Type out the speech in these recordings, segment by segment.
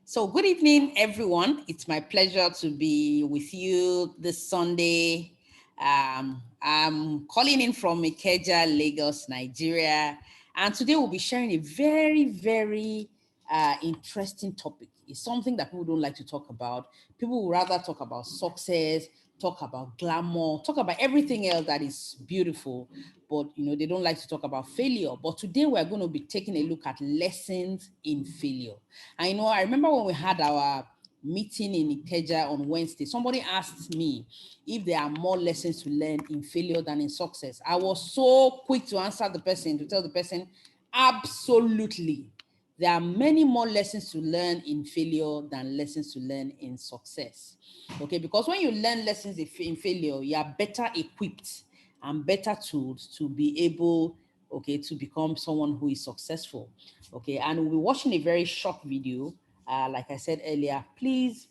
So good evening, everyone. It's my pleasure to be with you this Sunday. I'm calling in from Ikeja, Lagos, Nigeria. And today we'll be sharing a very interesting topic. It's something that people don't like to talk about. People would rather talk about success, talk about glamour, talk about everything else that is beautiful, but they don't like to talk about failure. But today we're going to be taking a look at lessons in failure. I remember when we had our meeting in Ikeja on Wednesday, somebody asked me if there are more lessons to learn in failure than in success. I was so quick to answer the person, to tell the person, absolutely. There are many more lessons to learn in failure than lessons to learn in success. Okay, because when you learn lessons in failure, you are better equipped and better tools to be able, to become someone who is successful. Okay, and we'll be watching a very short video. Like I said earlier, please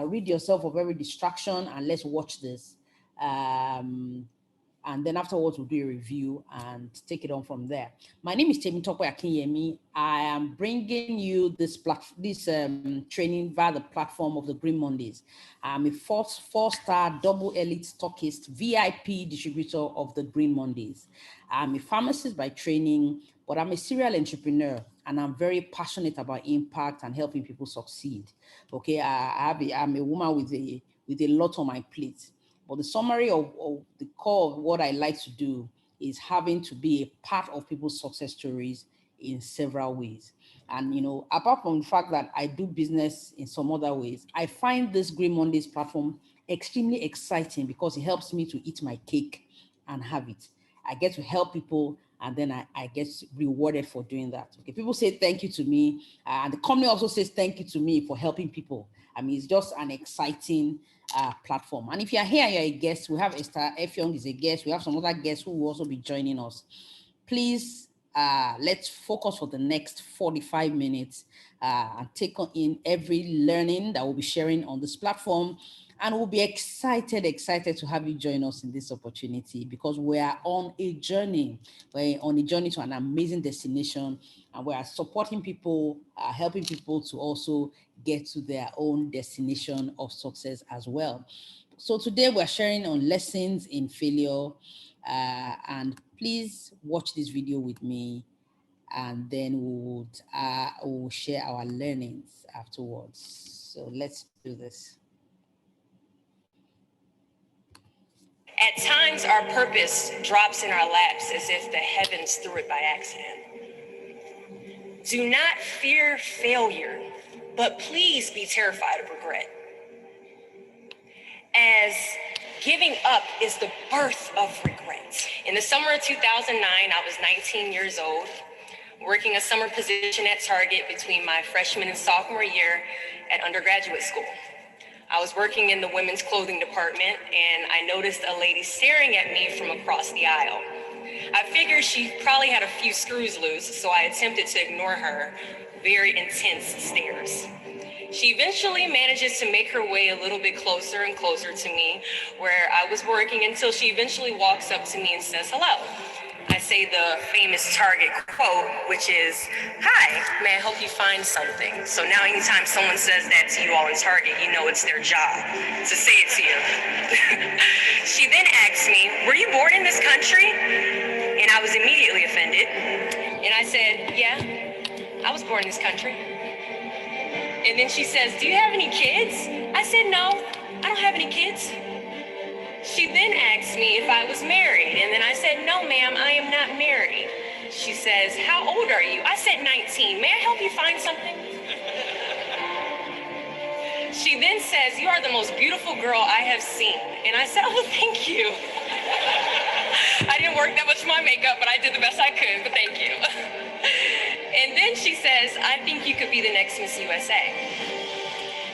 rid yourself of every distraction and let's watch this. And then afterwards we'll do a review and take it on from there. My name is Adeolu-Akinyemi. I am bringing you this training via the platform of the Green Mondays. I'm a four-star double elite stockist VIP distributor of the Green Mondays. I'm a pharmacist by training, but I'm a serial entrepreneur and I'm very passionate about impact and helping people succeed. Okay, I'm a woman with a lot on my plate. But the summary of the core of what I like to do is having to be a part of people's success stories in several ways. And, apart from the fact that I do business in some other ways, I find this Green Mondays platform extremely exciting because it helps me to eat my cake and have it. I get to help people and then I get rewarded for doing that. Okay, people say thank you to me, and the company also says thank you to me for helping people. I mean, it's just an exciting platform. And if you're here, you're a guest. We have Esther F. Young is a guest. We have some other guests who will also be joining us. Please, let's focus for the next 45 minutes and take in every learning that we'll be sharing on this platform. And we'll be excited to have you join us in this opportunity because we are on a journey. We're on a journey to an amazing destination, and we are supporting people, helping people to also get to their own destination of success as well. So today we're sharing on lessons in failure, and please watch this video with me, and then we'll share our learnings afterwards. So let's do this. At times, our purpose drops in our laps as if the heavens threw it by accident. Do not fear failure, but please be terrified of regret. As giving up is the birth of regret. In the summer of 2009, I was 19 years old, working a summer position at Target between my freshman and sophomore year at undergraduate school. I was working in the women's clothing department and I noticed a lady staring at me from across the aisle. I figured she probably had a few screws loose, so I attempted to ignore her very intense stares. She eventually manages to make her way a little bit closer and closer to me where I was working until she eventually walks up to me and says hello. I say the famous Target quote, which is, "Hi, may I help you find something?" So now anytime someone says that to you all in Target, you know it's their job to say it to you. She then asks me, "Were you born in this country?" And I was immediately offended. And I said, "Yeah, I was born in this country." And then she says, "Do you have any kids?" I said, "No, I don't have any kids." She then asked me if I was married, and then I said, "No, ma'am, I am not married." She says, "How old are you?" I said, 19. "May I help you find something?" She then says, "You are the most beautiful girl I have seen." And I said, "Oh, thank you." I didn't work that much for my makeup, but I did the best I could, but thank you. And then she says, "I think you could be the next Miss USA."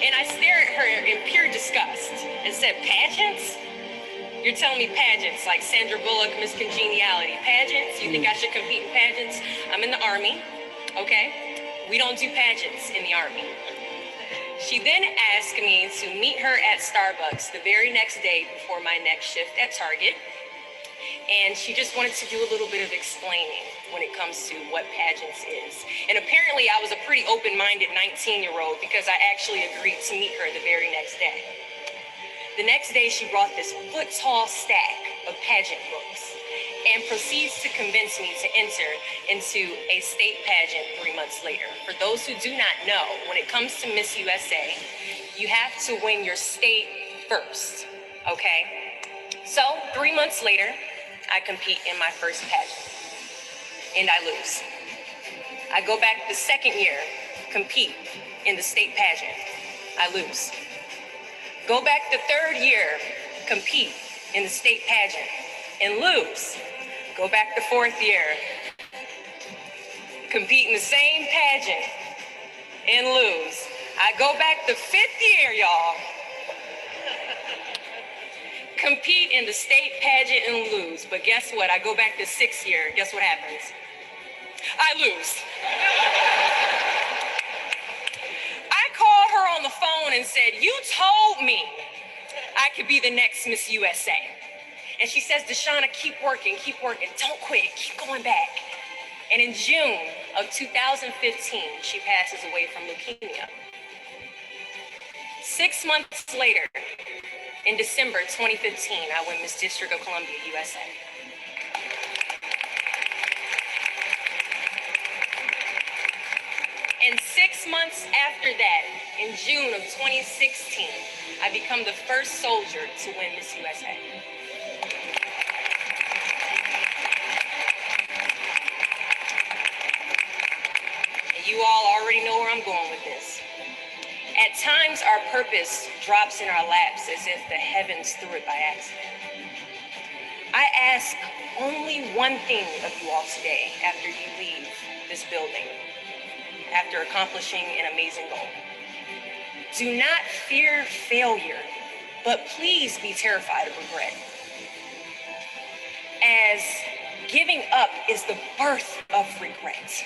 And I stare at her in pure disgust and said, "Pageants? You're telling me pageants like Sandra Bullock, Miss Congeniality. Pageants? You think I should compete in pageants? I'm in the Army, okay? We don't do pageants in the Army." She then asked me to meet her at Starbucks the very next day before my next shift at Target. And she just wanted to do a little bit of explaining. when it comes to what pageants is. And apparently I was a pretty open-minded 19-year-old because I actually agreed to meet her the very next day. The next day, she brought this foot-tall stack of pageant books and proceeds to convince me to enter into a state pageant 3 months later. For those who do not know, when it comes to Miss USA, you have to win your state first, okay? So 3 months later, I compete in my first pageant, and I lose. I go back the second year, compete in the state pageant, I lose. Go back the third year, compete in the state pageant, and lose. Go back the fourth year, compete in the same pageant, and lose. I go back the fifth year, y'all, compete in the state pageant and lose. But guess what? I go back the sixth year. Guess what happens? I lose. I called her on the phone and said, "You told me I could be the next Miss USA." And she says, "Deshauna, keep working, don't quit, keep going back." And in June of 2015, she passes away from leukemia. 6 months later, in December 2015, I win Miss District of Columbia, USA. And 6 months after that, in June of 2016, I become the first soldier to win Miss USA. And you all already know where I'm going with this. At times, our purpose drops in our laps as if the heavens threw it by accident. I ask only one thing of you all today after you leave this building, after accomplishing an amazing goal. Do not fear failure, but please be terrified of regret. As giving up is the birth of regret.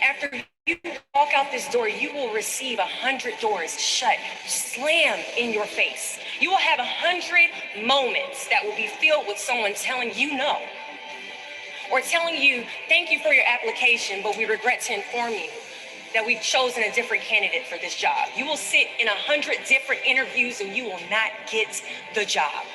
After you walk out this door, you will receive 100 doors shut, slam in your face. You will have 100 moments that will be filled with someone telling you no, or telling you, "Thank you for your application, but we regret to inform you that we've chosen a different candidate for this job." You will sit in 100 different interviews and you will not get the job.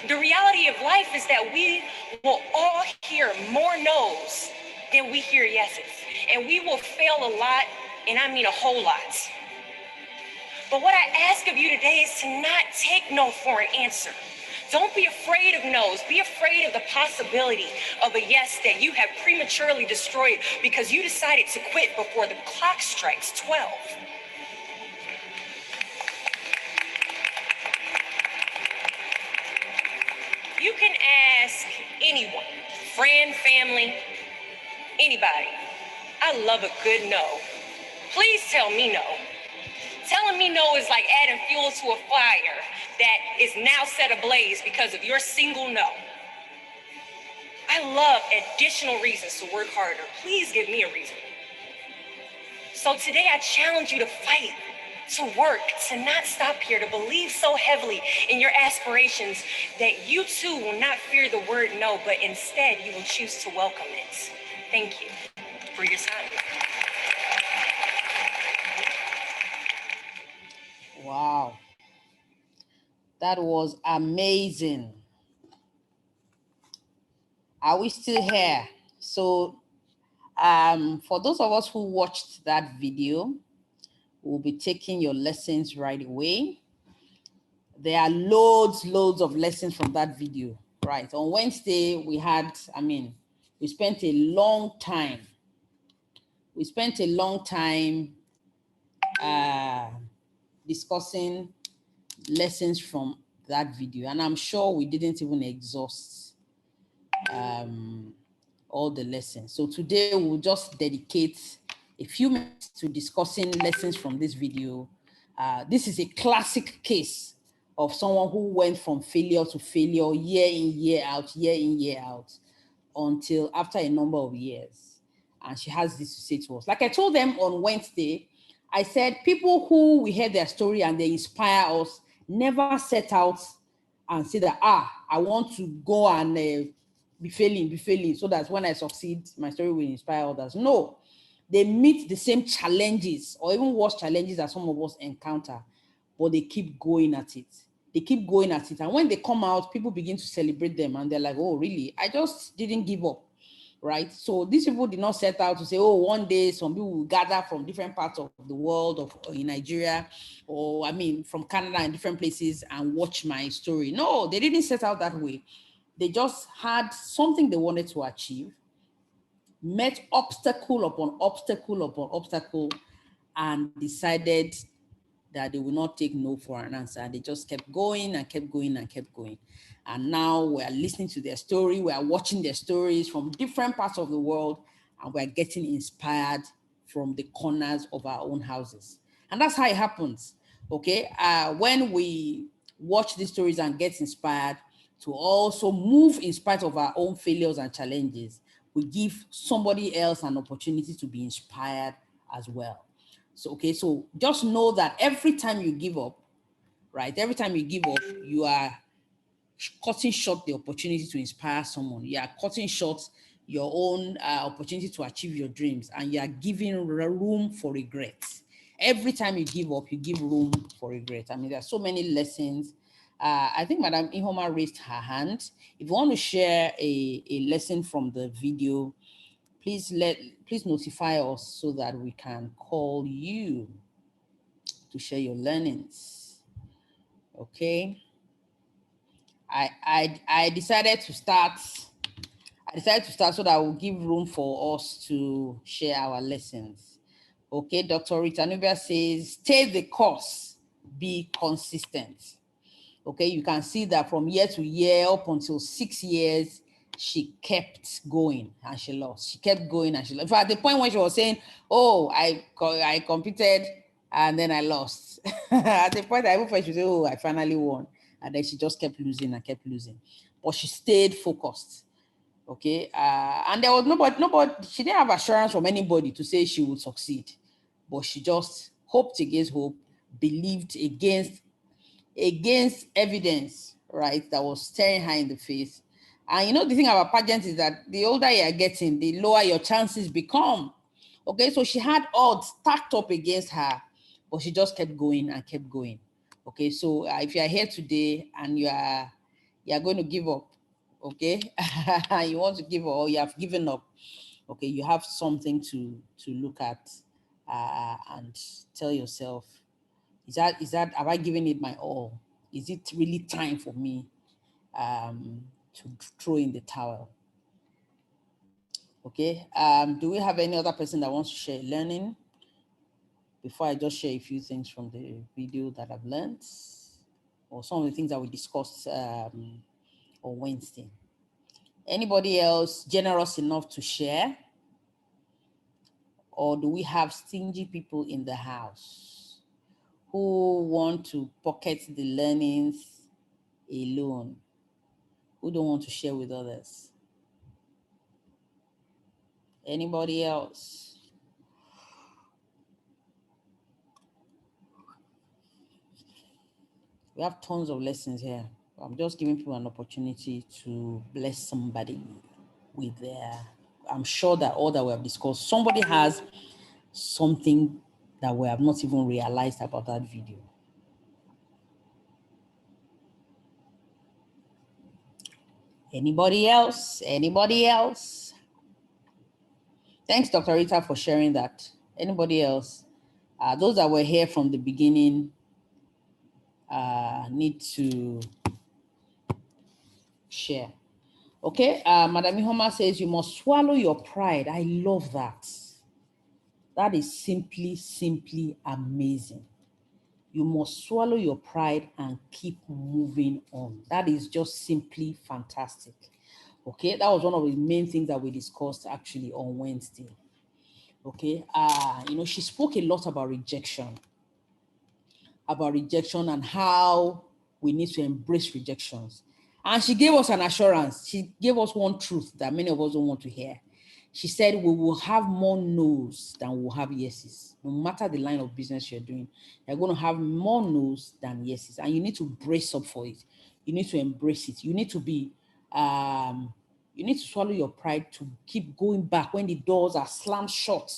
The reality of life is that we will all hear more no's than we hear yeses. And we will fail a lot, and I mean a whole lot. But what I ask of you today is to not take no for an answer. Don't be afraid of no's. Be afraid of the possibility of a yes that you have prematurely destroyed because you decided to quit before the clock strikes 12. You can ask anyone, friend, family, anybody. I love a good no. Please tell me no. Telling me no is like adding fuel to a fire that is now set ablaze because of your single no. I love additional reasons to work harder. Please give me a reason. So today I challenge you to fight, to work, to not stop here, to believe so heavily in your aspirations that you too will not fear the word no, but instead you will choose to welcome it. Thank you for your time. Wow. That was amazing. Are we still here? So for those of us who watched that video, we'll be taking your lessons right away. There are loads of lessons from that video, right? On Wednesday, we spent a long time. We spent a long time discussing lessons from that video, and I'm sure we didn't even exhaust all the lessons. So today we'll just dedicate a few minutes to discussing lessons from this video. This is a classic case of someone who went from failure to failure, year in, year out, until after a number of years. And she has this to say to us. Like I told them on Wednesday, I said, people who we hear their story and they inspire us never set out and say that, I want to go and be failing, so that when I succeed, my story will inspire others. No, they meet the same challenges or even worse challenges that some of us encounter, but they keep going at it. They keep going at it. And when they come out, people begin to celebrate them and they're like, oh, really? I just didn't give up, right? So these people did not set out to say, oh, one day some people will gather from different parts of the world, of in Nigeria, or I mean, from Canada and different places and watch my story. No, they didn't set out that way. They just had something they wanted to achieve, met obstacle upon obstacle upon obstacle, and decided that they will not take no for an answer. They just kept going and kept going and kept going. And now we are listening to their story. We are watching their stories from different parts of the world, and we're getting inspired from the corners of our own houses. And that's how it happens. Okay. When we watch these stories and get inspired to also move in spite of our own failures and challenges, we give somebody else an opportunity to be inspired as well. So, okay, so just know that every time you give up, right, every time you give up, you are cutting short the opportunity to inspire someone. You are cutting short your own opportunity to achieve your dreams, and you are giving room for regret. Every time you give up, you give room for regret. I mean, there are so many lessons. I think Madam Ihoma raised her hand. If you want to share a lesson from the video, please notify us so that we can call you to share your learnings. Okay. I decided to start so that we'll give room for us to share our lessons. Okay, Dr. Rita Nubia says, stay the course, be consistent. Okay, you can see that from year to year up until 6 years, she kept going and she lost. She kept going and she lost. In fact, at the point when she was saying, oh, I competed and then I lost. At the point I even thought she said, oh, I finally won. And then she just kept losing and kept losing. But she stayed focused. Okay. And there was nobody, she didn't have assurance from anybody to say she would succeed. But she just hoped against hope, believed against evidence, right, that was staring her in the face. And you know, the thing about pageants is that the older you're getting, the lower your chances become. Okay, so she had odds stacked up against her, but she just kept going and kept going. Okay, so if you're here today and you're going to give up, okay, you want to give up or you have given up, okay, you have something to look at and tell yourself, is that have I given it my all? Is it really time for me to throw in the towel? Okay. Do we have any other person that wants to share learning before I just share a few things from the video that I've learned, or some of the things that we discussed on Wednesday? Anybody else generous enough to share? Or do we have stingy people in the house who want to pocket the learnings alone, who don't want to share with others? Anybody else? We have tons of lessons here. I'm just giving people an opportunity to bless somebody with their, I'm sure that all that we have discussed, somebody has something that we have not even realized about that video. Anybody else? Anybody else? Thanks, Dr. Rita, for sharing that. Anybody else? Those that were here from the beginning need to share. Okay, Madam Ihoma says, you must swallow your pride. I love that. That is simply amazing. You must swallow your pride and keep moving on. That is just simply fantastic. Okay, that was one of the main things that we discussed actually on Wednesday. Okay, you know, she spoke a lot about rejection and how we need to embrace rejections. And she gave us an assurance. She gave us one truth that many of us don't want to hear. She said, we will have more no's than we'll have yeses. No matter the line of business you're doing, you're going to have more no's than yeses. And you need to brace up for it. You need to embrace it. You need to be You need to swallow your pride to keep going back when the doors are slammed shut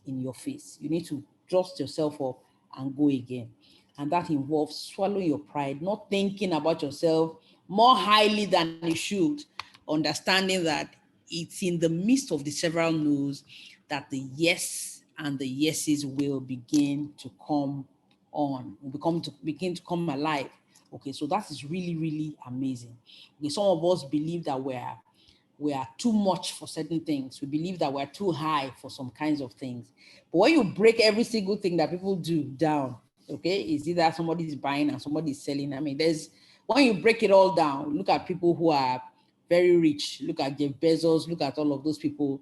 in your face. You need to dust yourself up and go again. And that involves swallowing your pride, not thinking about yourself more highly than you should, understanding that it's in the midst of the several no's that the yes and the yeses will begin to come on, will begin to come alive. Okay, so that is really, really amazing. Okay, some of us believe that we are too much for certain things. We believe that we're too high for some kinds of things. But when you break every single thing that people do down, okay, is either somebody is buying and somebody is selling. I mean, when you break it all down, look at people who are very rich. Look at Jeff Bezos. Look at all of those people.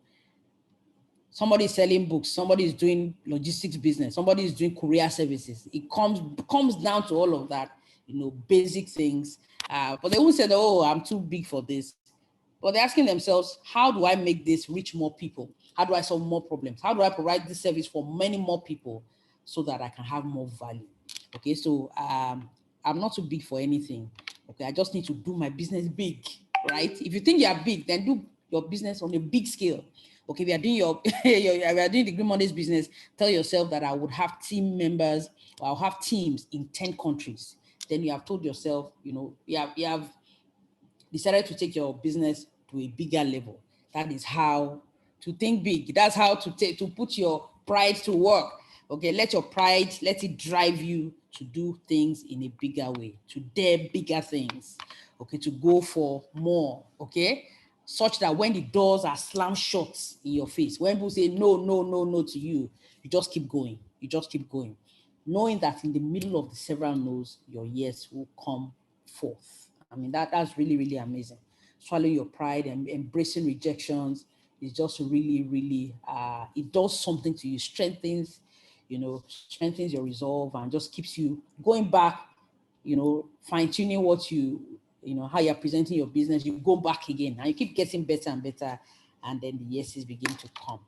Somebody is selling books. Somebody is doing logistics business. Somebody is doing courier services. It comes down to all of that, basic things. But they won't say that, oh, I'm too big for this. But they're asking themselves, how do I make this reach more people? How do I solve more problems? How do I provide this service for many more people so that I can have more value? Okay, so I'm not too big for anything. Okay, I just need to do my business big, right? If you think you are big, then do your business on a big scale. Okay, we are doing we are doing the Green Mondays business. Tell yourself that I would have team members, or I'll have teams in 10 countries. Then you have told yourself, you have decided to take your business to a bigger level. That is how to think big. That's how to put your pride to work. Okay, let your pride, let it drive you to do things in a bigger way, to dare bigger things. Okay, to go for more. Okay, such that when the doors are slammed shut in your face, when people say no, no, no, no to you, you just keep going. You just keep going, knowing that in the middle of the several no's, your yes will come forth. I mean, that's really, really amazing. Swallowing your pride and embracing rejections is just really, really, it does something to you, strengthens your resolve and just keeps you going back, fine tuning how you're presenting your business. You go back again and you keep getting better and better. And then the yeses begin to come.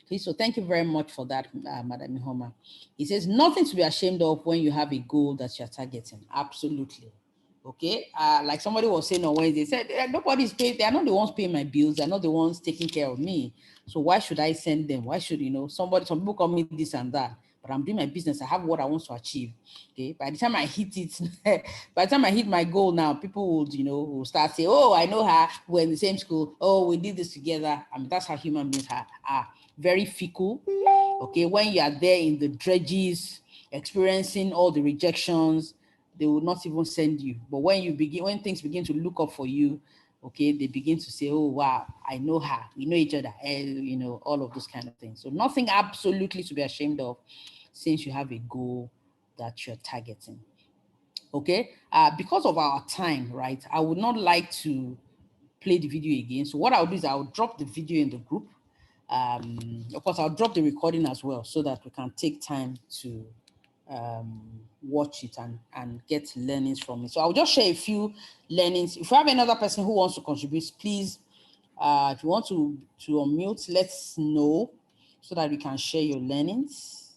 Okay, so thank you very much for that, Madam Ihoma. It says nothing to be ashamed of when you have a goal that you're targeting. Absolutely. Okay, like somebody was saying on Wednesday, said nobody's paying, they're not the ones paying my bills, they're not the ones taking care of me. So why should I send them? Why should, some people call me this and that, but I'm doing my business. I have what I want to achieve. Okay, by the time I hit it, by the time I hit my goal now, people would, will start saying, oh, I know her, we're in the same school, oh, we did this together. I mean, that's how human beings are very fickle. Okay, when you are there in the dredges, experiencing all the rejections, they will not even send you. But when things begin to look up for you, okay, they begin to say, oh, wow, I know her, we know each other, all of those kind of things. So nothing absolutely to be ashamed of since you have a goal that you're targeting. Okay, because of our time, right, I would not like to play the video again. So what I'll do is I'll drop the video in the group. Of course, I'll drop the recording as well so that we can take time to watch it and get learnings from it. So I'll just share a few learnings. If you have another person who wants to contribute, please, if you want to unmute, let's know so that we can share your learnings.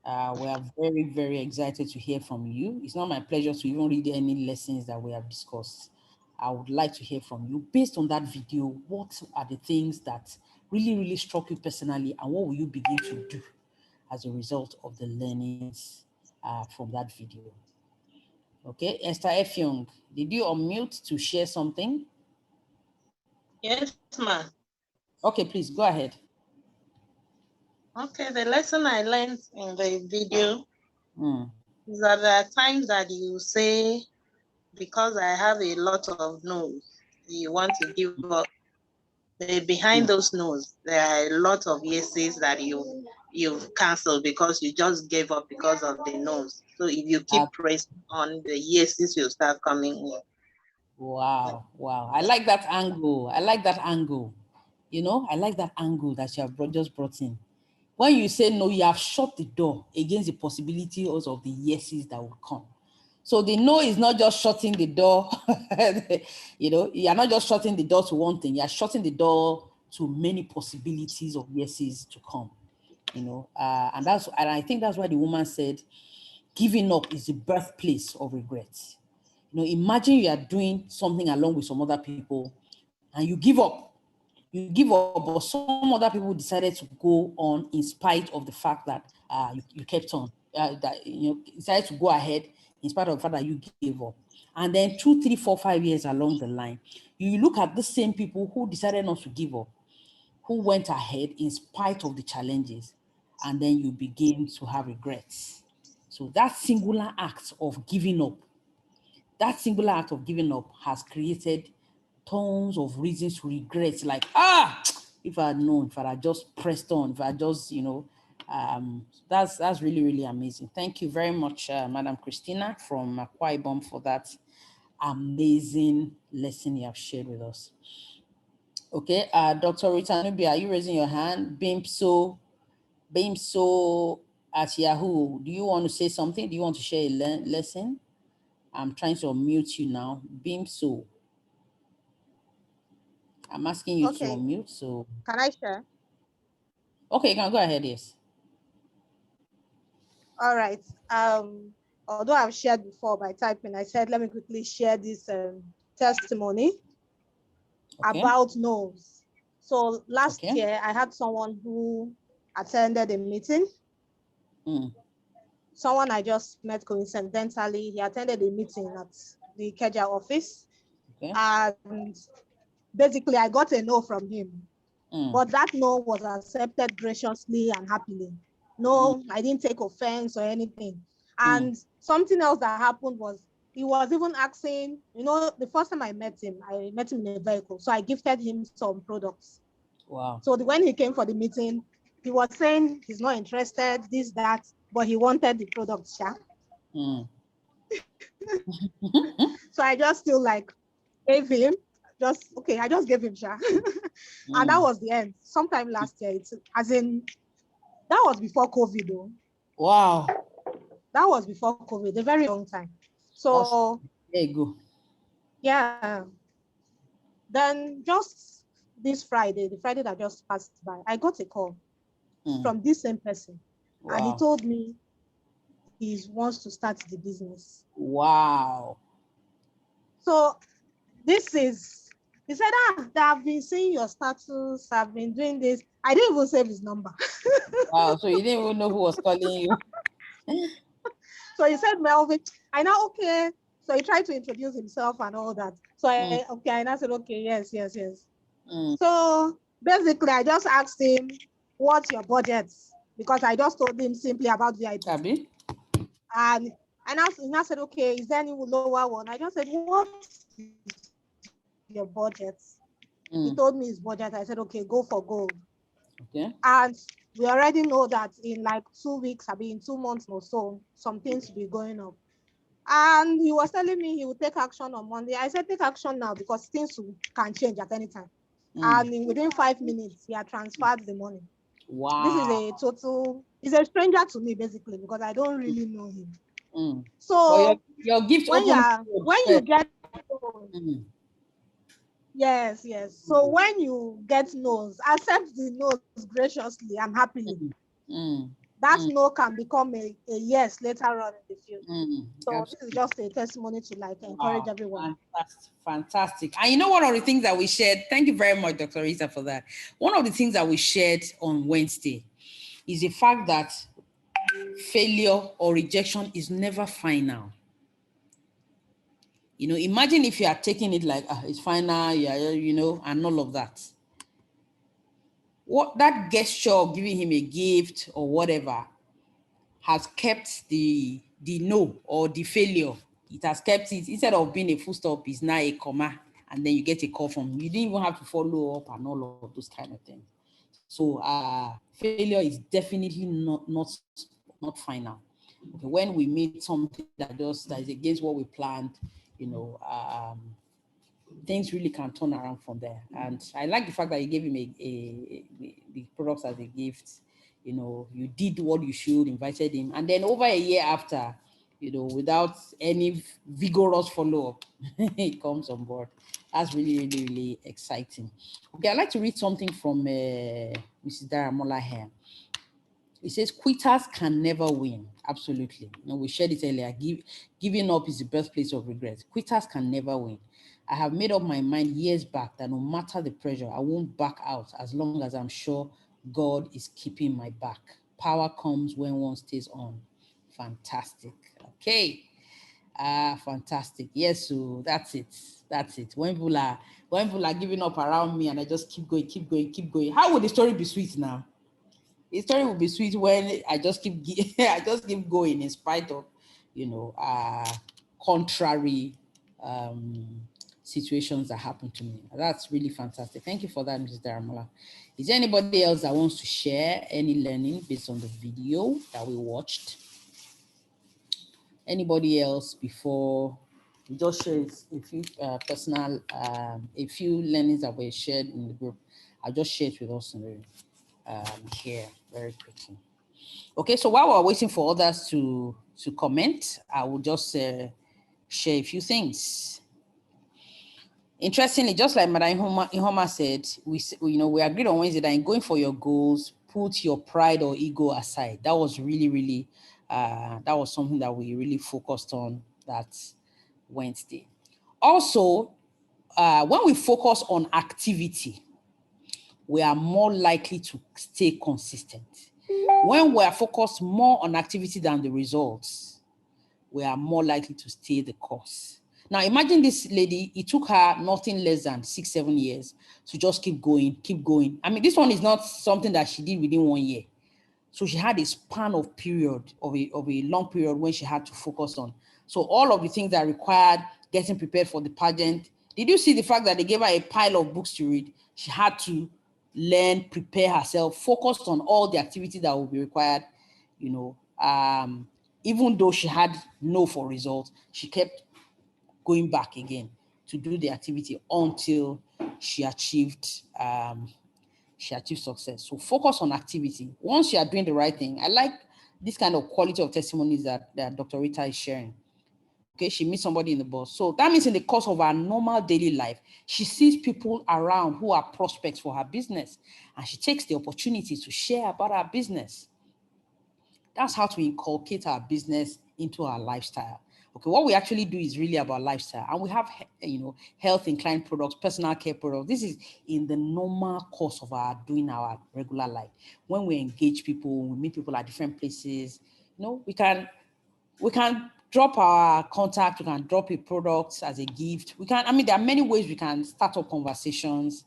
We are very, very excited to hear from you. It's not my pleasure to even read any lessons that we have discussed. I would like to hear from you. Based on that video, what are the things that really, really struck you personally, and what will you begin to do as a result of the learnings from that video? Okay, Esther F. Young, did you unmute to share something? Yes, ma'am. Okay, please go ahead. Okay, the lesson I learned in the video is that there are times that you say, because I have a lot of no's, you want to give up. Behind those no's, there are a lot of yeses that you've canceled because you just gave up because of the no's. So if you keep pressing on, the yeses will start coming in. Wow, wow. I like that angle. I like that angle. I like that angle that you have just brought in. When you say no, you have shut the door against the possibility of the yeses that will come. So the no is not just shutting the door. You are not just shutting the door to one thing. You are shutting the door to many possibilities of yeses to come. And I think that's why the woman said, giving up is the birthplace of regret. Imagine you are doing something along with some other people. and you give up. You give up, but some other people decided to go on in spite of the fact that you kept on, that decided to go ahead in spite of the fact that you gave up. And then 2, 3, 4, 5 years along the line, you look at the same people who decided not to give up, who went ahead in spite of the challenges, and then you begin to have regrets. So that singular act of giving up, has created tons of reasons to regret, like, if I had known, if I had just pressed on, if I just, that's really, really amazing. Thank you very much, Madam Christina from Akwa Ibom, for that amazing lesson you have shared with us. Okay, Dr. Rita Nubi, are you raising your hand? Bimso at Yahoo, do you want to say something? Do you want to share a lesson? I'm trying to unmute you now. Bimso. I'm asking you to unmute, so. Can I share? Okay, you can go ahead, yes. All right. Although I've shared before by typing, I said, let me quickly share this testimony about no's. So last year, I had someone who attended a meeting. Someone I just met coincidentally, he attended a meeting at the Ikeja office. And basically, I got a no from him. But that no was accepted graciously and happily. No, I didn't take offense or anything. And something else that happened was, he was even asking, the first time I met him in a vehicle. So I gifted him some products. Wow. So when he came for the meeting, he was saying he's not interested, this, that, but he wanted the products, yeah. So I just still gave him, I just gave him, sha. And that was the end. Sometime last year, that was before COVID though. Wow. That was before COVID, a very long time. So there you go. Yeah. Then just this Friday, the Friday that just passed by, I got a call from this same person. Wow. And he told me he wants to start the business. Wow. So he said, I've been seeing your status, I've been doing this. I didn't even save his number. Wow, so you didn't even know who was calling you. So he said, Melvin, I know, okay. So he tried to introduce himself and all that. So I said, okay, yes. So basically, I just asked him, what's your budget? Because I just told him simply about VIP. And I said, okay, is there any lower one? I just said, what's your budget? He told me his budget. I said, okay, go for gold. Okay. And we already know that in 2 weeks, in 2 months or so, some things will be going up. And he was telling me he would take action on Monday. I said, take action now because things can change at any time. And within 5 minutes, he had transferred the money. Wow. This is he's a stranger to me, basically, because I don't really know him. So well, your gift when you get yes. So when you get no's, accept the no's graciously and happily. That no can become a yes later on in the future. So this is just a testimony to encourage everyone. Fantastic. And you know, one of the things that we shared, thank you very much, Dr. Rita, for that. One of the things that we shared on Wednesday is the fact that failure or rejection is never final. Imagine if you are taking it like, it's final, and all of that. What that gesture of giving him a gift or whatever has kept the no or the failure. It has kept it, instead of being a full stop, is now a comma, and then you get a call from him. You didn't even have to follow up and all of those kind of things. So failure is definitely not final. Okay, when we meet something that is against what we planned, things really can turn around from there. And I like the fact that you gave him the products as a gift. You did what you should, invited him, and then over a year after, without any vigorous follow-up, he comes on board. That's really, really, really exciting. Okay, I'd like to read something from Mrs. Daramola here. It says, quitters can never win. Absolutely. We shared it earlier. Giving up is the birthplace of regret. Quitters can never win. I have made up my mind years back that no matter the pressure, I won't back out as long as I'm sure God is keeping my back. Power comes when one stays on. Fantastic. Okay. Fantastic. Yes, so that's it. That's it. When people are giving up around me and I just keep going, keep going, keep going. How would the story be sweet now? The story will be sweet when I just keep I just keep going in spite of, you know, contrary situations that happen to me. That's really fantastic. Thank you for that, Mrs. Daramola. Is there anybody else that wants to share any learning based on the video that we watched? Anybody else before we just share a few personal, a few learnings that were shared in the group? I'll just share it with us in the, here very quickly. Okay, so while we're waiting for others to comment, I will just share a few things. Interestingly, just like Madam Ihoma said, we agreed on Wednesday that in going for your goals, put your pride or ego aside. That was really, that was something that we really focused on that Wednesday. Also, when we focus on activity, we are more likely to stay consistent. When we are focused more on activity than the results, we are more likely to stay the course. Now, imagine this lady, it took her nothing less than 6-7 years to just keep going, keep going. I mean, this one is not something that she did within 1 year. So she had a span of period, of a long period when she had to focus on. So all of the things that required getting prepared for the pageant. Did you see the fact that they gave her a pile of books to read? She had to learn, prepare herself, focused on all the activities that would be required, you know. Even though she had no for results, she kept going back again to do the activity until she achieved success. So focus on activity. Once you are doing the right thing, I like this kind of quality of testimonies that Dr. Rita is sharing. Okay, she meets somebody in the bus. So that means in the course of her normal daily life, she sees people around who are prospects for her business, and she takes the opportunity to share about her business. That's how to inculcate our business into our lifestyle. Okay, what we actually do is really about lifestyle, and we have, health inclined products, personal care products. This is in the normal course of our doing our regular life. When we engage people, we meet people at different places, we can drop our contact, we can drop a product as a gift. There are many ways we can start up conversations.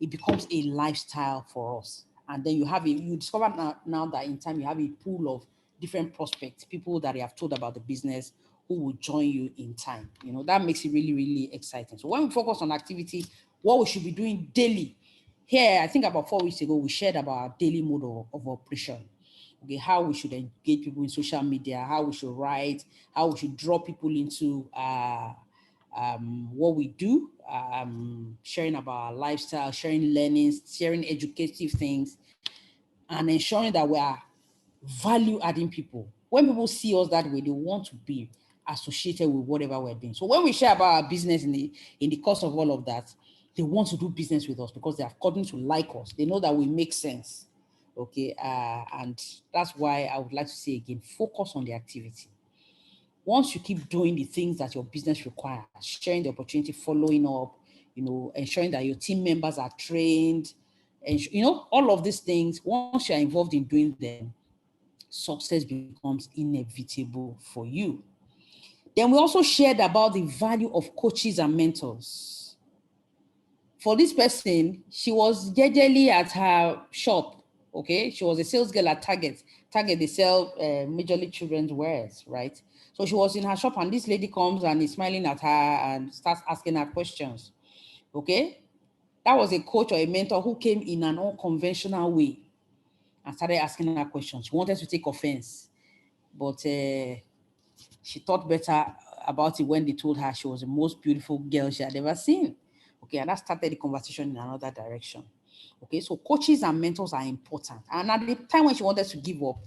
It becomes a lifestyle for us. And then you discover now that in time you have a pool of different prospects, people that you have told about the business who will join you in time. That makes it really, really exciting. So when we focus on activity, what we should be doing daily. Here, I think about 4 weeks ago, we shared about our daily mode of operation. Okay, how we should engage people in social media, how we should write, how we should draw people into what we do, sharing about our lifestyle, sharing learnings, sharing educative things, and ensuring that we are value-adding people. When people see us that way, they want to be associated with whatever we're doing. So when we share about our business in the course of all of that, they want to do business with us because they have gotten to like us. They know that we make sense. Okay, and that's why I would like to say again, focus on the activity. Once you keep doing the things that your business requires, sharing the opportunity, following up, ensuring that your team members are trained, and all of these things, once you're involved in doing them, success becomes inevitable for you. Then we also shared about the value of coaches and mentors. For this person, she was jejely at her shop. Okay, she was a sales girl at Target. Target, they sell majorly children's wears, right? So she was in her shop, and this lady comes and is smiling at her and starts asking her questions. Okay, that was a coach or a mentor who came in an unconventional way and started asking her questions. She wanted to take offense, but she thought better about it when they told her she was the most beautiful girl she had ever seen. Okay, and that started the conversation in another direction. Okay, so coaches and mentors are important. And at the time when she wanted to give up,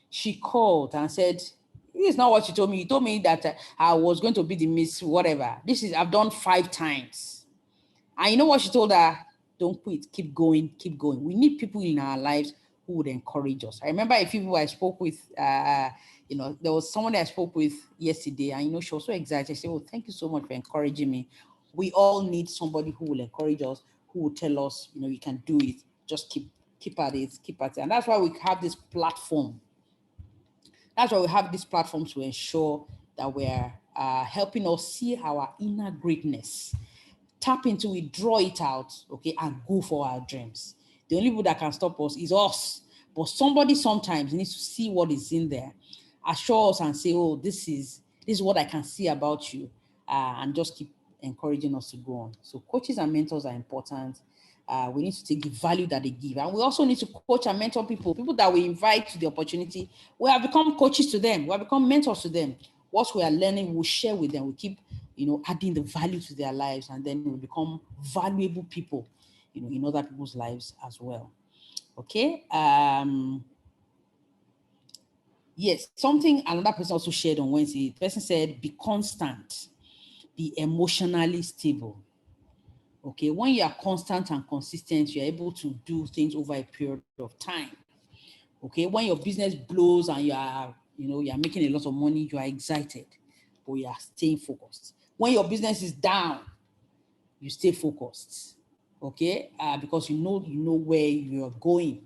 she called and said, "This is not what you told me. You told me that I was going to be the miss whatever. I've done 5 times. And you know what she told her? Don't quit, keep going, keep going. We need people in our lives who would encourage us. I remember a few people I spoke with, there was someone I spoke with yesterday, and she was so excited. She said, "Oh, thank you so much for encouraging me. We all need somebody who will encourage us, who will tell us, you know, you can do it. Just keep at it, keep at it. And that's why we have this platform. That's why we have this platform to ensure that we're helping us see our inner greatness, tap into it, draw it out, okay, and go for our dreams. The only people that can stop us is us. But somebody sometimes needs to see what is in there, assure us and say, oh, this is what I can see about you, and just keep encouraging us to go on. So coaches and mentors are important. We need to take the value that they give. And we also need to coach and mentor people that we invite to the opportunity. We have become coaches to them. We have become mentors to them. What we are learning, we'll share with them. We keep, you know, adding the value to their lives, and then we become valuable people, you know, in other people's lives as well. Okay. Yes, something another person also shared on Wednesday. The person said, be constant, be emotionally stable. Okay, when you are constant and consistent, you're able to do things over a period of time. Okay, when your business blows and you're making a lot of money, you are excited, but you are staying focused. When your business is down, you stay focused. Okay, because you know where you're going,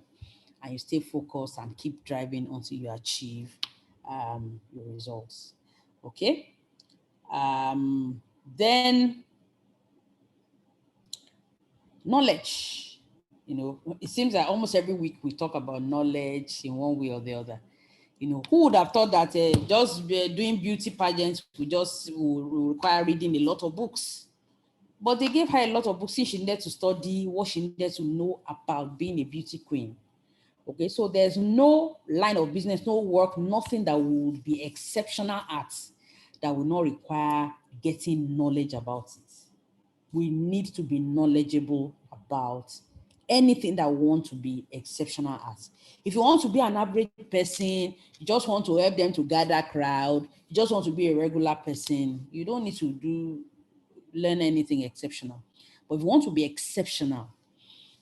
and you stay focused and keep driving until you achieve your results. Okay, then knowledge. You know, it seems that almost every week we talk about knowledge in one way or the other. You know, who would have thought that just doing beauty pageants will require reading a lot of books? But they gave her a lot of books. She needed to study what she needed to know about being a beauty queen. Okay, so there's no line of business, no work, nothing that would be exceptional at that will not require getting knowledge about it. We need to be knowledgeable about anything that we want to be exceptional at. If you want to be an average person, you just want to help them to gather crowd, you just want to be a regular person, you don't need to learn anything exceptional. But if you want to be exceptional,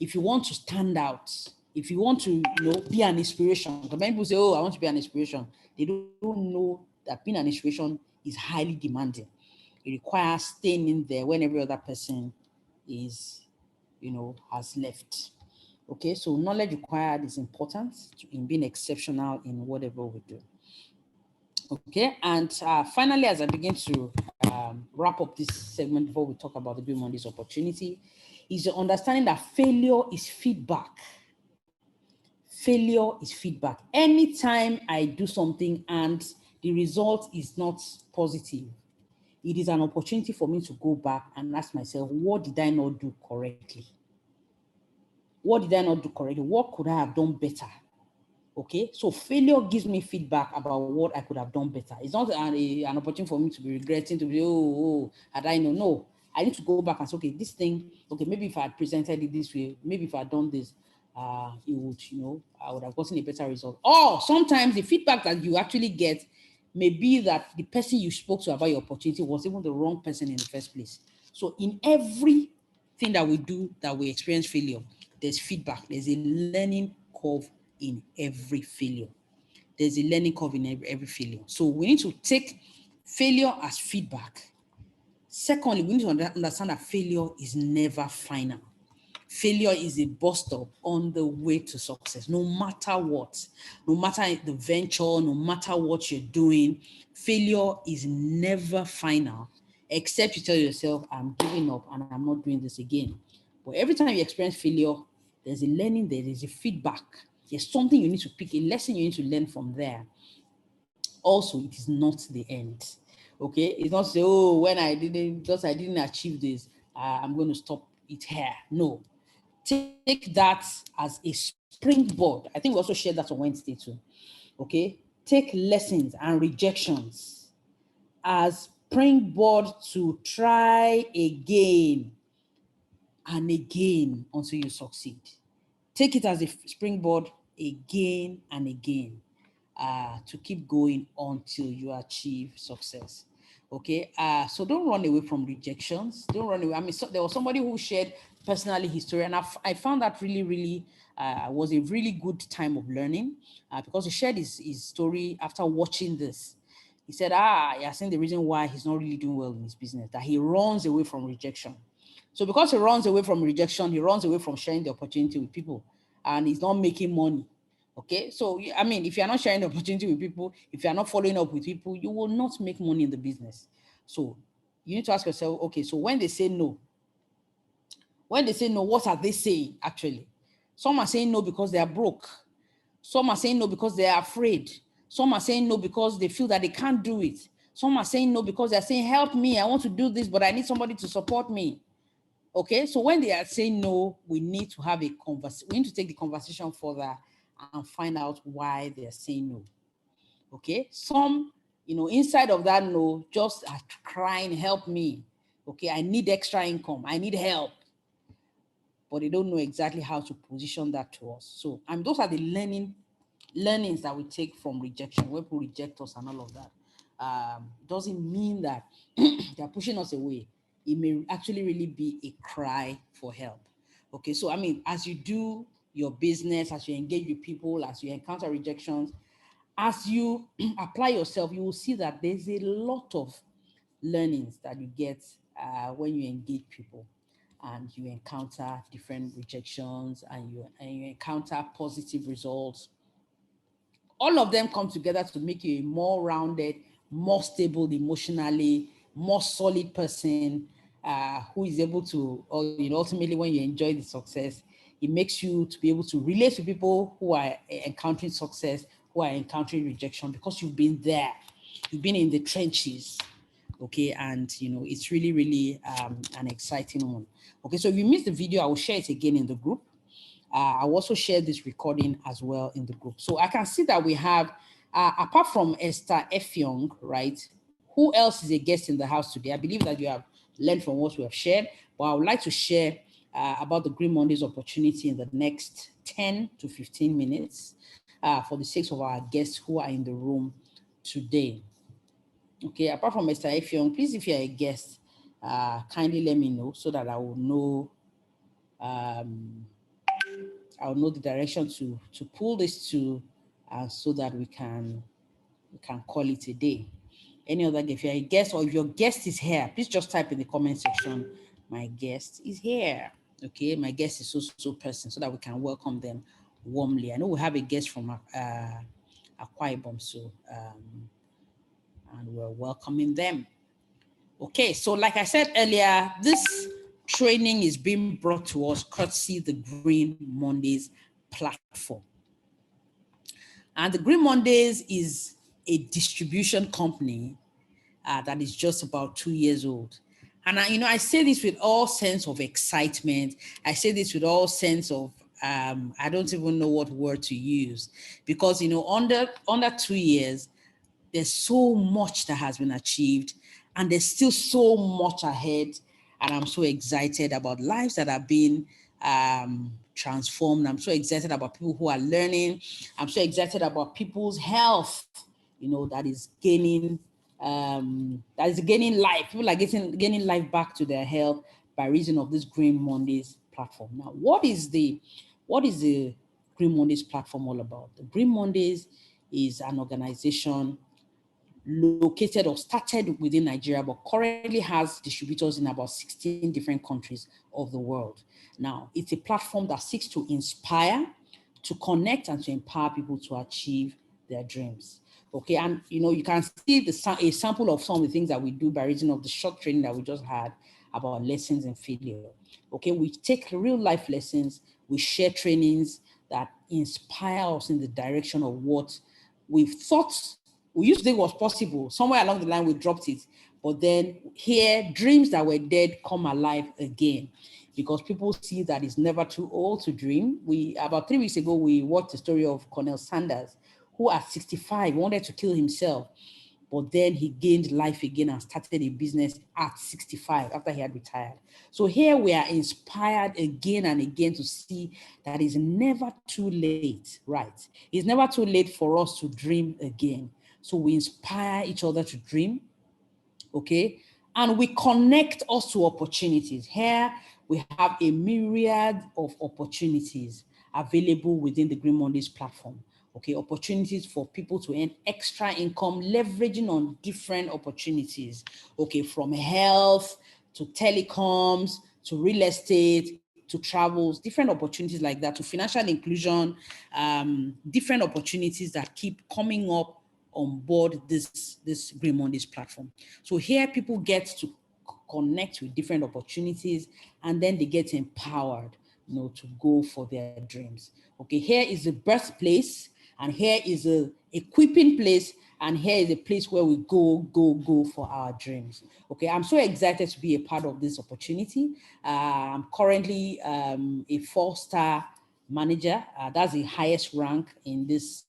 if you want to stand out, if you want to, be an inspiration, because many people say, oh, I want to be an inspiration. They don't know that being an inspiration is highly demanding. It requires staying in there when every other person is, has left. Okay, so knowledge required is important in being exceptional in whatever we do. Okay, and finally, as I begin to wrap up this segment before we talk about the Green Mondays opportunity, is the understanding that failure is feedback. Failure is feedback. Anytime I do something and the result is not positive, it is an opportunity for me to go back and ask myself, what did I not do correctly? What did I not do correctly? What could I have done better? Okay, so failure gives me feedback about what I could have done better. It's not an opportunity for me to be regretting, to be, had I known? No, I need to go back and say, okay, this thing, okay, maybe if I had presented it this way, maybe if I had done this, it would, I would have gotten a better result. Or sometimes the feedback that you actually get may be that the person you spoke to about your opportunity was even the wrong person in the first place. So in everything that we do, that we experience failure, there's feedback, there's a learning curve in every failure. There's a learning curve in every failure. So we need to take failure as feedback. Secondly, we need to understand that failure is never final. Failure is a bus stop on the way to success, no matter what, no matter the venture, no matter what you're doing, failure is never final, except you tell yourself, I'm giving up and I'm not doing this again. But every time you experience failure, there's a learning there, there's a feedback. There's something you need to pick, a lesson you need to learn from there. Also, it is not the end. Okay, it's not say, oh, when I didn't achieve this, I'm going to stop it here. No, take that as a springboard. I think we also shared that on Wednesday too. Okay, take lessons and rejections as springboard to try again and again until you succeed. Take it as a springboard again and again to keep going until you achieve success. Okay, so don't run away from rejections. Don't run away. I mean, there was somebody who shared personally his story, and I found that really was a really good time of learning because he shared his story after watching this. He said, he has seen the reason why he's not really doing well in his business, that he runs away from rejection. So because he runs away from rejection, he runs away from sharing the opportunity with people, and he's not making money. Okay, so I mean, if you're not sharing the opportunity with people, if you're not following up with people, you will not make money in the business. So you need to ask yourself, okay, so when they say no, what are they saying actually? Some are saying no because they are broke. Some are saying no because they are afraid. Some are saying no because they feel that they can't do it. Some are saying no because they're saying, help me, I want to do this, but I need somebody to support me. Okay, so when they are saying no, we need to have a conversation. We need to take the conversation further and find out why they're saying no. Okay, some, inside of that no, just are crying, help me. Okay, I need extra income, I need help. But they don't know exactly how to position that to us. So, those are the learnings that we take from rejection. When people reject us and all of that, doesn't mean that they're pushing us away. It may actually really be a cry for help. Okay, so as you do your business, as you engage with people, as you encounter rejections, as you apply yourself, you will see that there's a lot of learnings that you get when you engage people and you encounter different rejections and you encounter positive results. All of them come together to make you a more rounded, more stable emotionally, more solid person who is able to, ultimately when you enjoy the success, it makes you to be able to relate to people who are encountering success, who are encountering rejection, because you've been there, you've been in the trenches. Okay, and it's really, really an exciting one. Okay, so if you missed the video, I will share it again in the group. I'll also share this recording as well in the group. So I can see that we have, apart from Esther Effiong, right? Who else is a guest in the house today? I believe that you have learned from what we have shared, but I would like to share about the Green Mondays opportunity in the next 10 to 15 minutes for the sake of our guests who are in the room today. Okay, apart from Mr. Effiong, please, if you're a guest, kindly let me know so that I will know I'll know the direction to pull this to, so that we can call it a day. Any other, if you're a guest or if your guest is here, please just type in the comment section, my guest is here. Okay, my guest is so person, so that we can welcome them warmly. I know we have a guest from Akwa Ibom, so and we're welcoming them. Okay, so like I said earlier, this training is being brought to us courtesy the Green Mondays platform. And the Green Mondays is a distribution company that is just about 2 years old. And I say this with all sense of excitement. I say this with all sense of, I don't even know what word to use, because, under 2 years, there's so much that has been achieved and there's still so much ahead. And I'm so excited about lives that are being transformed. I'm so excited about people who are learning. I'm so excited about people's health, that is gaining life. People are gaining life back to their health by reason of this Green Mondays platform. Now, what is the Green Mondays platform all about? The Green Mondays is an organization located or started within Nigeria, but currently has distributors in about 16 different countries of the world. Now, it's a platform that seeks to inspire, to connect, and to empower people to achieve their dreams. Okay, and you can see a sample of some of the things that we do by reason of the short training that we just had about lessons in failure. Okay, we take real life lessons, we share trainings that inspire us in the direction of what we've thought we used to think was possible. Somewhere along the line, we dropped it. But then here, dreams that were dead come alive again, because people see that it's never too old to dream. About 3 weeks ago, we watched the story of Colonel Sanders, who at 65 wanted to kill himself, but then he gained life again and started a business at 65 after he had retired. So here we are inspired again and again to see that it's never too late, right? It's never too late for us to dream again. So we inspire each other to dream, okay? And we connect us to opportunities. Here we have a myriad of opportunities available within the Green Mondays platform, Okay, opportunities for people to earn extra income, leveraging on different opportunities. Okay, from health to telecoms to real estate to travels, different opportunities like that, to financial inclusion, different opportunities that keep coming up on board this Green Mondays platform. So here people get to connect with different opportunities, and then they get empowered, to go for their dreams. Okay, here is the birthplace, and here is a equipping place, and here is a place where we go for our dreams. Okay, I'm so excited to be a part of this opportunity. I'm currently a 4-star manager. That's the highest rank in this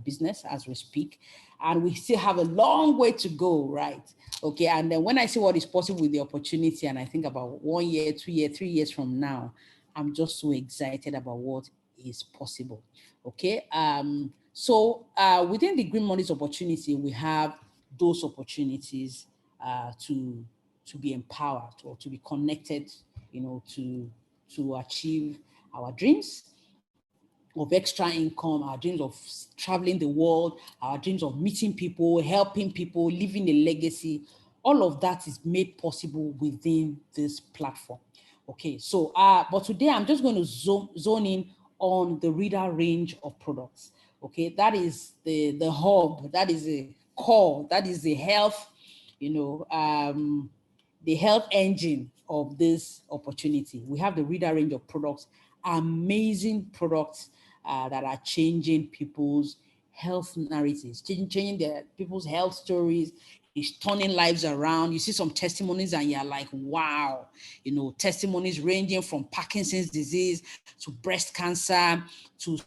business as we speak. And we still have a long way to go, right? Okay, and then when I see what is possible with the opportunity, and I think about 1 year, 2 years, 3 years from now, I'm just so excited about what is possible. Okay, so within the Green Mondays opportunity, we have those opportunities to be empowered or to be connected, to achieve our dreams of extra income, our dreams of traveling the world, our dreams of meeting people, helping people, leaving a legacy. All of that is made possible within this platform. Okay, so but today I'm just going to zone in on the reader range of products. Okay, that is the hub, that is the core, that is the health, the health engine of this opportunity. We have the reader range of products, amazing products that are changing people's health narratives, changing people's health stories. It's turning lives around. You see some testimonies and you're like, wow, testimonies ranging from Parkinson's disease to breast cancer, to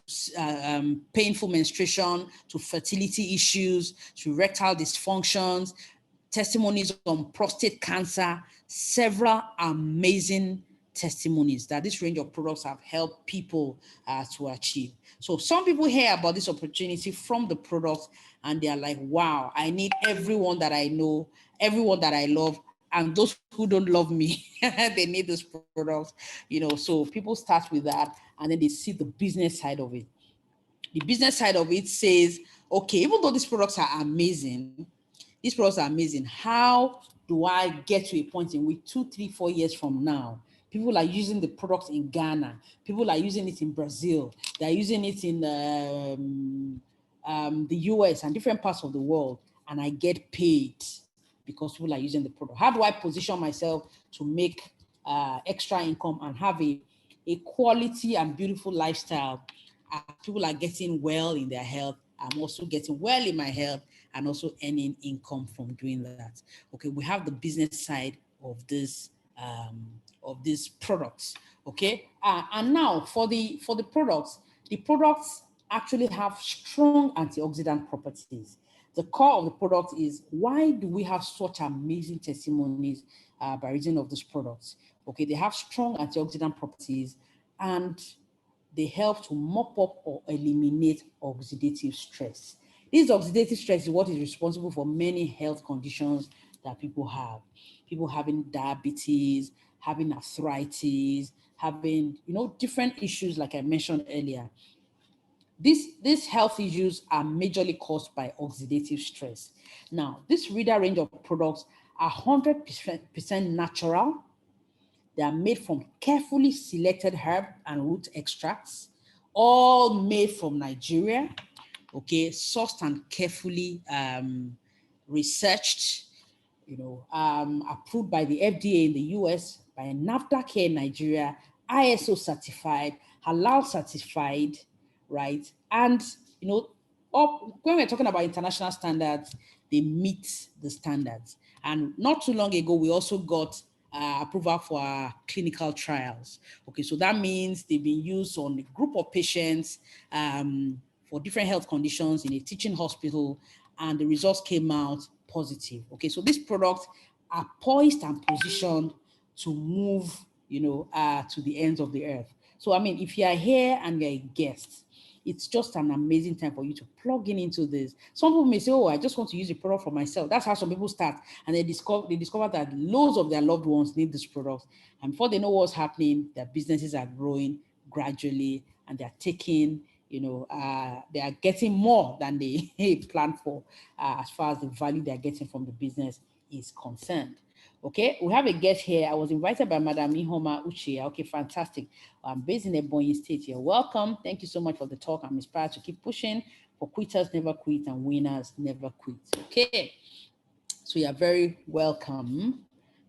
painful menstruation, to fertility issues, to erectile dysfunctions, testimonies on prostate cancer, several amazing testimonies that this range of products have helped people to achieve. So some people hear about this opportunity from the products and they're like, wow, I need everyone that I know, everyone that I love, and those who don't love me, they need this products, so people start with that and then they see the business side of it. The business side of it says, okay, even though these products are amazing, how do I get to a point in which 2, 3, 4 years from now, people are using the products in Ghana, people are using it in Brazil, they're using it in the US and different parts of the world, and I get paid because people are using the product? How do I position myself to make extra income and have a quality and beautiful lifestyle? People are getting well in their health. I'm also getting well in my health and also earning income from doing that. Okay, we have the business side of these products. Okay, and now for the products actually have strong antioxidant properties. The core of the product is, why do we have such amazing testimonies by reason of these products? Okay, they have strong antioxidant properties and they help to mop up or eliminate oxidative stress. This oxidative stress is what is responsible for many health conditions that people have. People having diabetes, having arthritis, having, different issues like I mentioned earlier. These health issues are majorly caused by oxidative stress. Now, this reader range of products are 100% natural. They are made from carefully selected herb and root extracts, all made from Nigeria, okay, sourced and carefully researched, approved by the FDA in the US, by NAFDAC here in Nigeria, ISO certified, halal certified, right? And, when we're talking about international standards, they meet the standards. And not too long ago, we also got approval for our clinical trials. Okay, so that means they've been used on a group of patients for different health conditions in a teaching hospital, and the results came out positive. Okay, so these products are poised and positioned to move, to the ends of the earth. So, I mean, if you are here and you're a guest, it's just an amazing time for you to plug into this. Some people may say, oh, I just want to use a product for myself. That's how some people start. And they discover that loads of their loved ones need this product. And before they know what's happening, their businesses are growing gradually and they're taking, they are getting more than they planned for as far as the value they're getting from the business is concerned. Okay, we have a guest here. I was invited by Madam Ihoma Uche. Okay, fantastic. I'm based in Ebonyi State here. Welcome. Thank you so much for the talk. I'm inspired to keep pushing. For quitters never quit and winners never quit. Okay, so you're very welcome.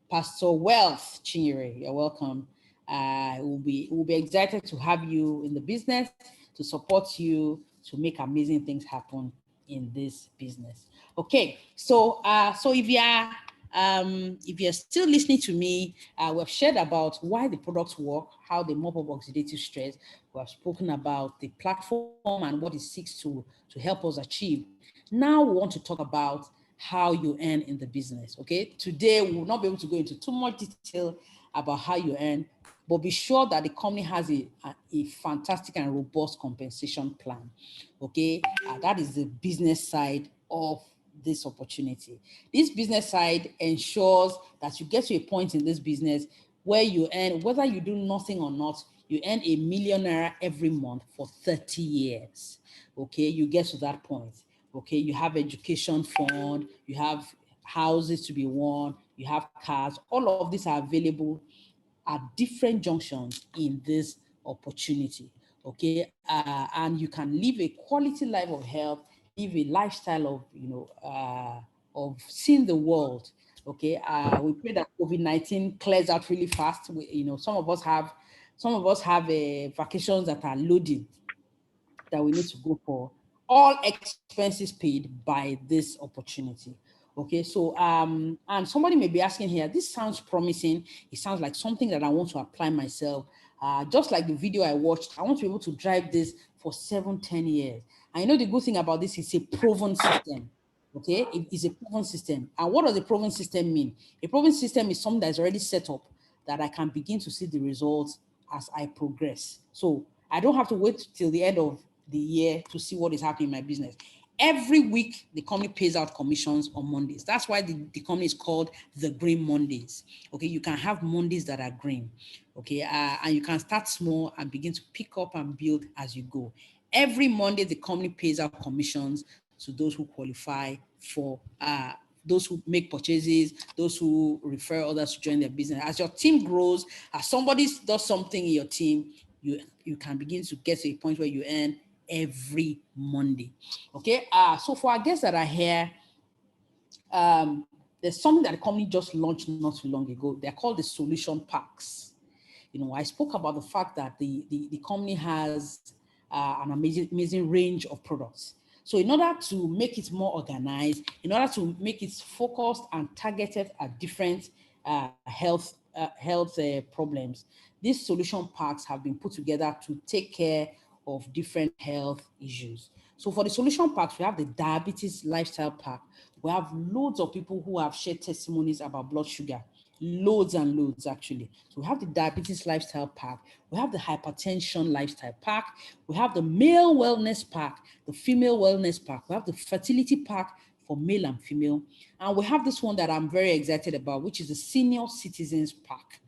Pastor Wealth Chinyere, you're welcome. We'll be excited to have you in the business, to support you, to make amazing things happen in this business. Okay, so if you're still listening to me, we've shared about why the products work, how they mop up oxidative stress. We have spoken about the platform and what it seeks to help us achieve. Now we want to talk about how you earn in the business. Okay, today we will not be able to go into too much detail about how you earn, but be sure that the company has a fantastic and robust compensation plan. Okay, that is the business side of this opportunity. This business side ensures that you get to a point in this business where you earn, whether you do nothing or not, you earn $1 million every month for 30 years. Okay, you get to that point. Okay, you have education fund, you have houses to be won, you have cars. All of these are available at different junctions in this opportunity. Okay, and you can live a quality life of health, live a lifestyle of seeing the world. Okay, we pray that COVID-19 clears out really fast. Some of us have vacations that are loading that we need to go for. All expenses paid by this opportunity. Okay, so and somebody may be asking here, this sounds promising. It sounds like something that I want to apply myself. Just like the video I watched, I want to be able to drive this for 7-10 years. I know the good thing about this is a proven system. Okay, it is a proven system. And what does a proven system mean? A proven system is something that is already set up that I can begin to see the results as I progress. So I don't have to wait till the end of the year to see what is happening in my business. Every week, the company pays out commissions on Mondays. That's why the company is called the Green Mondays. Okay, you can have Mondays that are green. Okay, and you can start small and begin to pick up and build as you go. Every Monday, the company pays out commissions to those who qualify for those who make purchases, those who refer others to join their business. As your team grows, as somebody does something in your team, you can begin to get to a point where you earn every Monday. Okay, so for our guests that are here, there's something that the company just launched not too long ago. They're called the solution packs. I spoke about the fact that the company has an amazing range of products. So in order to make it more organized, in order to make it focused and targeted at different health problems, these solution packs have been put together to take care of different health issues. So for the solution packs, we have the diabetes lifestyle pack. We have loads of people who have shared testimonies about blood sugar. Loads and loads, actually. So we have the diabetes lifestyle pack. We have the hypertension lifestyle pack. We have the male wellness pack, the female wellness pack. We have the fertility pack for male and female. And we have this one that I'm very excited about, which is the senior citizens pack.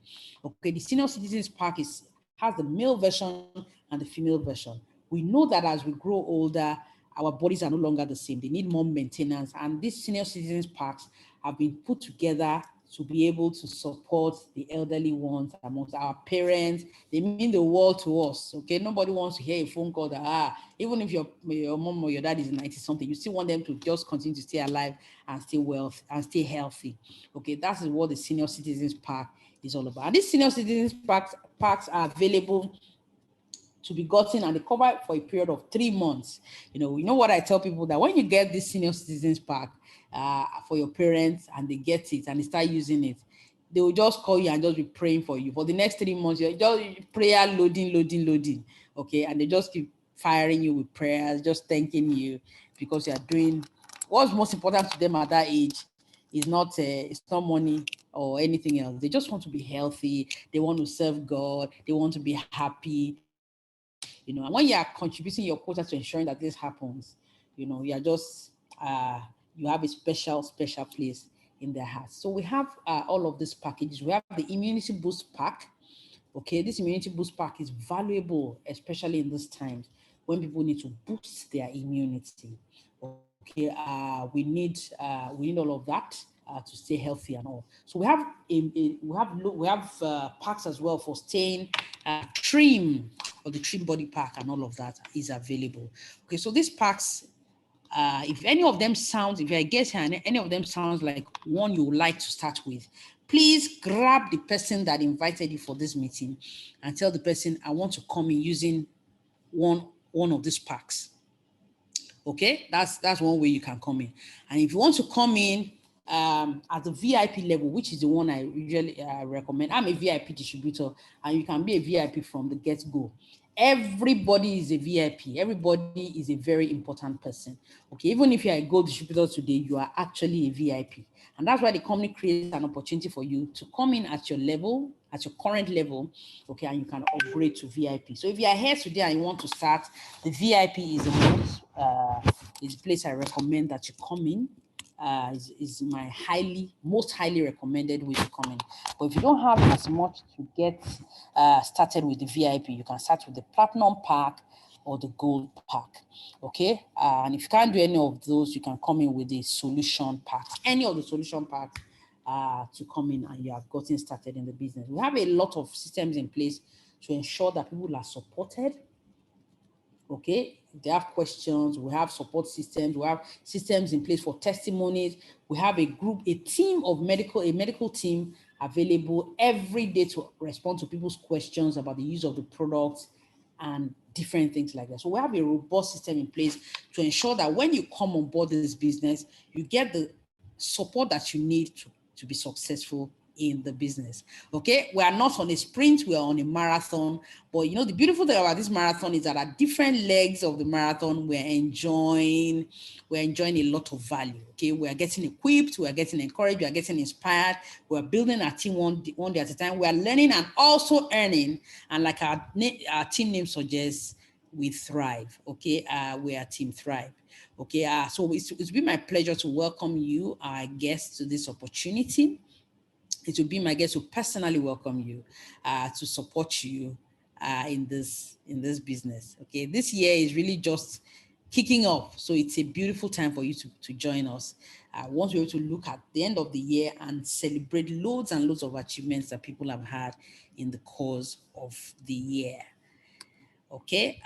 Okay, the senior citizens pack has the male version and the female version. We know that as we grow older, our bodies are no longer the same. They need more maintenance. And these senior citizens packs have been put together to be able to support the elderly ones amongst our parents. They mean the world to us. Okay, nobody wants to hear a phone call that even if your mom or your dad is 90 something, you still want them to just continue to stay alive and stay wealthy and stay healthy. Okay, that is what the senior citizens pack is all about. And these senior citizens packs are available to be gotten, and they cover for a period of 3 months. You know what I tell people, that when you get this senior citizens pack for your parents and they get it and they start using it, they will just call you and just be praying for you for the next 3 months. You're just prayer loading. Okay, and they just keep firing you with prayers, just thanking you because you are doing what's most important to them at that age. It's not money or anything else. They just want to be healthy. They want to serve God. They want to be happy. And when you are contributing your quota to ensuring that this happens, you are just you have a special place in their hearts. So we have all of these packages. We have the immunity boost pack. Okay, this immunity boost pack is valuable, especially in these times. when people need to boost their immunity. Okay, we need all of that to stay healthy and all. So we have packs as well for staying trim, or the trim body pack and all of that is available. Okay, so these packs, if any of them sounds, if I guess any of them sounds like one you would like to start with, please grab the person that invited you for this meeting and tell the person, I want to come in using one of these packs. Okay, that's one way you can come in. And if you want to come in at the VIP level, which is the one I usually recommend, I'm a VIP distributor, and you can be a VIP from the get-go. Everybody is a VIP. Everybody is a very important person. Okay, even if you're a gold distributor today, you are actually a VIP. And that's why the company creates an opportunity for you to come in at your level, at your current level, okay, and you can upgrade to VIP. So if you are here today and you want to start, the VIP is the place I recommend that you come in. Is my most highly recommended way to come in. But if you don't have as much to get started with the VIP, you can start with the Platinum pack or the Gold pack. Okay, and if you can't do any of those, you can come in with the Solution pack. Any of the Solution packs to come in, and you have gotten started in the business. We have a lot of systems in place to ensure that people are supported. Okay, if they have questions, we have support systems, we have systems in place for testimonies. We have a medical team available every day to respond to people's questions about the use of the products and different things like that. So we have a robust system in place to ensure that when you come on board this business, you get the support that you need to be successful in the business. Okay, we are not on a sprint, we are on a marathon. But you know, the beautiful thing about this marathon is that at different legs of the marathon, we're enjoying a lot of value. Okay, we are getting equipped, we are getting encouraged, we are getting inspired, we are building our team one day at a time. We are learning and also earning, and like our team name suggests, we thrive. Okay, we are Team Thrive. Okay, so it's been my pleasure to welcome you, our guests, to this opportunity. It will be my guest to personally welcome you, to support you in this business. Okay, this year is really just kicking off, so it's a beautiful time for you to join us. I want you to look at the end of the year and celebrate loads and loads of achievements that people have had in the course of the year. Okay.